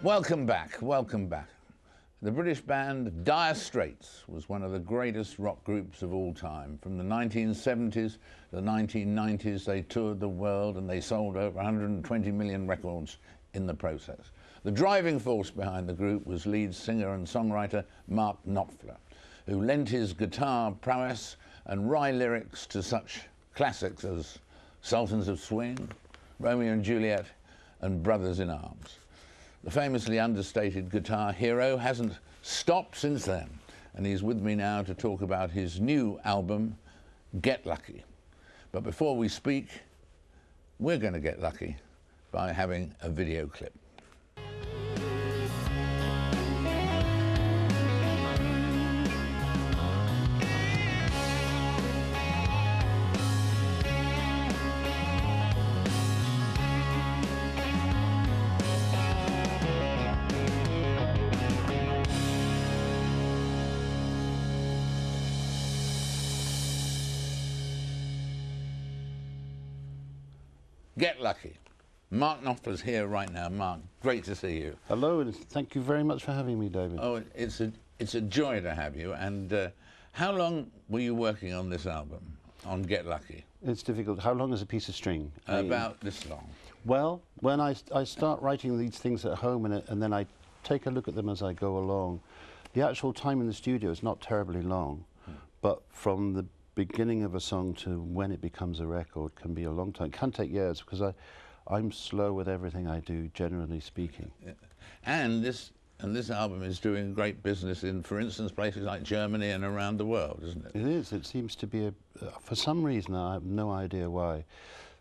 Welcome back, welcome back. The British band Dire Straits was one of the greatest rock groups of all time. From the 1970s to the 1990s, they toured the world and they sold over 120 million records in the process. The driving force behind the group was lead singer and songwriter Mark Knopfler, who lent his guitar prowess and wry lyrics to such classics as Sultans of Swing, Romeo and Juliet, and Brothers in Arms. The famously understated guitar hero hasn't stopped since then, and he's with me now to talk about his new album, Get Lucky. But before we speak, we're going to get lucky by having a video clip. Get Lucky. Mark Knopfler's here right now. Mark, great to see you. Hello, and thank you very much for having me, David. Oh, it's a joy to have you. And how long were you working on this album, on Get Lucky? It's difficult. How long is a piece of string? About this long. Well, when I start writing these things at home and then I take a look at them as I go along, the actual time in the studio is not terribly long, but from the beginning of a song to when it becomes a record can be a long time. It can take years because I'm slow with everything I do, generally speaking. Yeah. And this album is doing great business in, for instance, places like Germany and around the world, isn't it? It is. It seems to be for some reason, I have no idea why.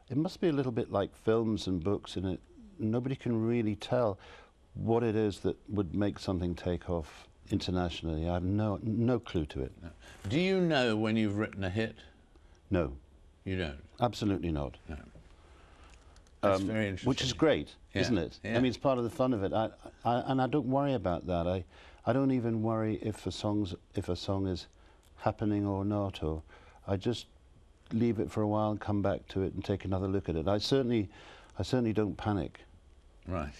It must be a little bit like films and books, and nobody can really tell what it is that would make something take off internationally. I have no clue to it. No. Do you know when you've written a hit? No. You don't? Absolutely not. No. That's very interesting. Which is great, yeah. Isn't it? Yeah. I mean, it's part of the fun of it. And I don't worry about that. I don't even worry if a song is happening or not, or I just leave it for a while and come back to it and take another look at it. I certainly don't panic. Right.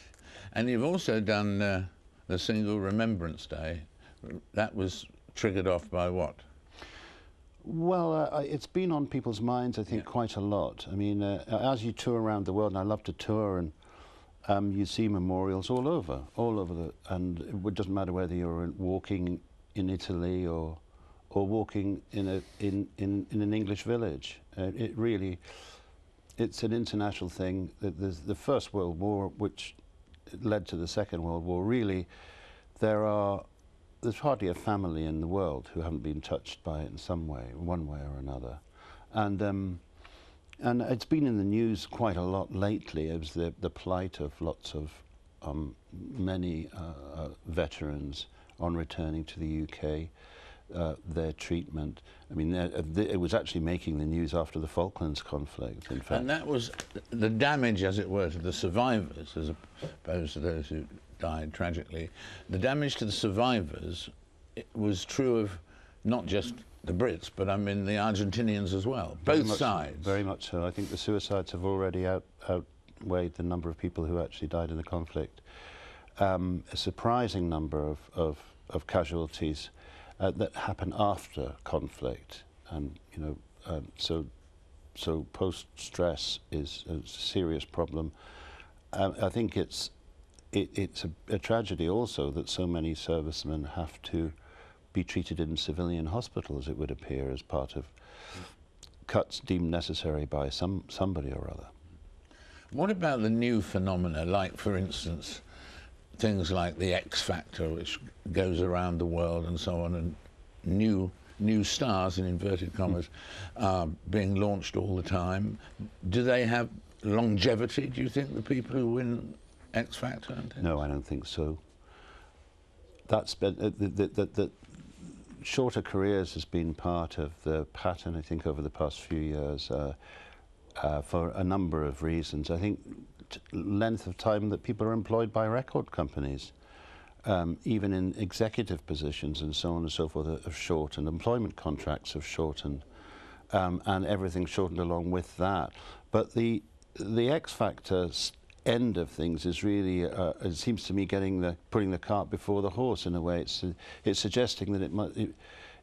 And you've also done the single Remembrance Day. That was triggered off by what? Well, it's been on people's minds, I think, quite a lot. I mean, as you tour around the world, and I love to tour, and you see memorials all over and it doesn't matter whether you're walking in Italy or walking in an English village. It's an international thing. There's the First World War, which led to the Second World War. Really, there's hardly a family in the world who haven't been touched by it in some way, one way or another. And it's been in the news quite a lot lately as the plight of lots of many veterans on returning to the UK, their treatment. I mean, it was actually making the news after the Falklands conflict, in fact. And that was the damage, as it were, to the survivors, as opposed to those who died tragically. The damage to the survivors, it was true of not just the Brits, but I mean the Argentinians as well, both sides. Very much so. I think the suicides have already outweighed the number of people who actually died in the conflict. A surprising number of casualties that happen after conflict, and so post-stress is a serious problem. I think it's a tragedy also that so many servicemen have to be treated in civilian hospitals, it would appear, as part of cuts deemed necessary by somebody or other. What about the new phenomena, like, for instance, things like the X Factor, which goes around the world and so on, and new stars, in inverted commas, are being launched all the time? Do they have longevity, do you think, the people who win X Factor? No, I don't think so. That's been the shorter careers has been part of the pattern, I think, over the past few years for a number of reasons. I think length of time that people are employed by record companies, even in executive positions and so on and so forth, have shortened. Employment contracts have shortened, and everything shortened along with that. But the X Factor end of things is really, it seems to me, putting the cart before the horse in a way. It's suggesting that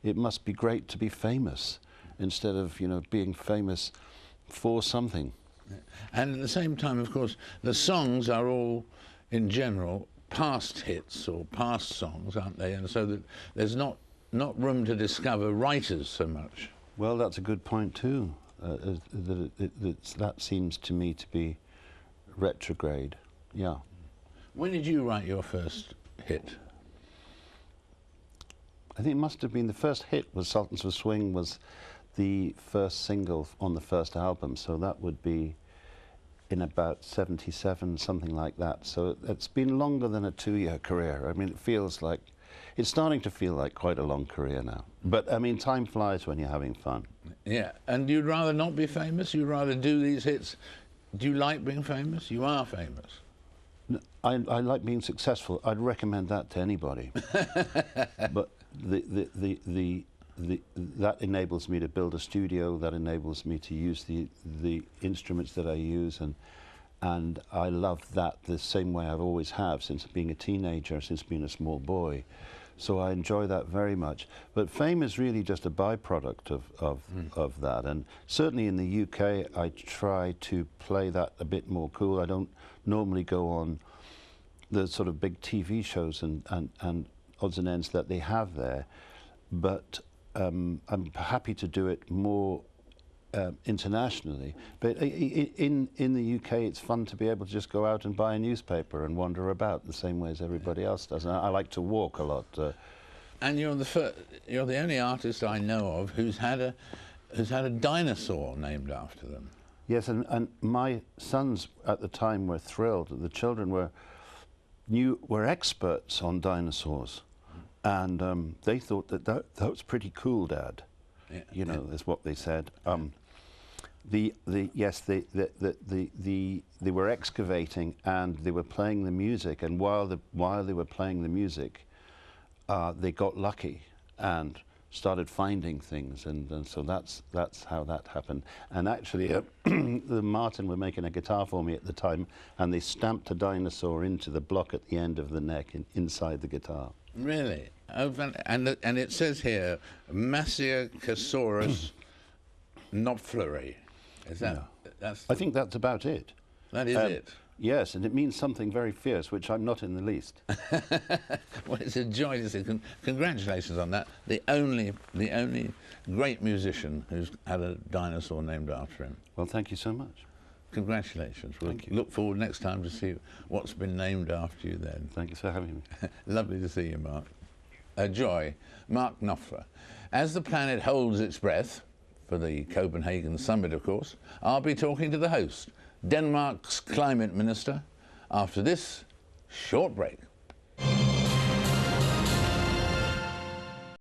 it must be great to be famous instead of, you know, being famous for something. And at the same time, of course, the songs are all, in general, past hits or past songs, aren't they? And so that there's not room to discover writers so much. Well, that's a good point too. That seems to me to be retrograde. Yeah. When did you write your first hit? I think it must have been the first hit was Sultans of Swing, was the first single on the first album, so that would be in about 77, something like that. So it's been longer than a 2-year career. I mean, it's starting to feel like quite a long career now. But I mean, time flies when you're having fun. Yeah, and you'd rather not be famous? You'd rather do these hits? Do you like being famous? You are famous. I like being successful. I'd recommend that to anybody. But that enables me to build a studio, that enables me to use the instruments that I use, and I love that the same way I've always have since being a teenager, since being a small boy. So I enjoy that very much. But fame is really just a byproduct of that. And certainly in the UK, I try to play that a bit more cool. I don't normally go on the sort of big TV shows and odds and ends that they have there. But I'm happy to do it more internationally. But in the UK, it's fun to be able to just go out and buy a newspaper and wander about the same way as everybody else does. And I like to walk a lot. And you're the only artist I know of who's had a dinosaur named after them. Yes, and my sons at the time were thrilled. The children were experts on dinosaurs. And they thought that was pretty cool, Dad. Yeah, you know, that's what they said. They were excavating and they were playing the music. And while they were playing the music, they got lucky and started finding things. And so that's how that happened. And actually, the Martin were making a guitar for me at the time, and they stamped a dinosaur into the block at the end of the neck inside the guitar. Really? Oh, and it says here, Massiacasaurus Knopfleri. Is that? Yeah. I think that's about it. That is it. Yes, and it means something very fierce, which I'm not in the least. Well, it's a joy to see. Congratulations on that. The only great musician who's had a dinosaur named after him. Well, thank you so much. Congratulations. We'll look forward next time to see what's been named after you then. Thank you for having me. Lovely to see you, Mark. A joy. Mark Knopfler. As the planet holds its breath, for the Copenhagen summit, of course, I'll be talking to the host, Denmark's climate minister, after this short break.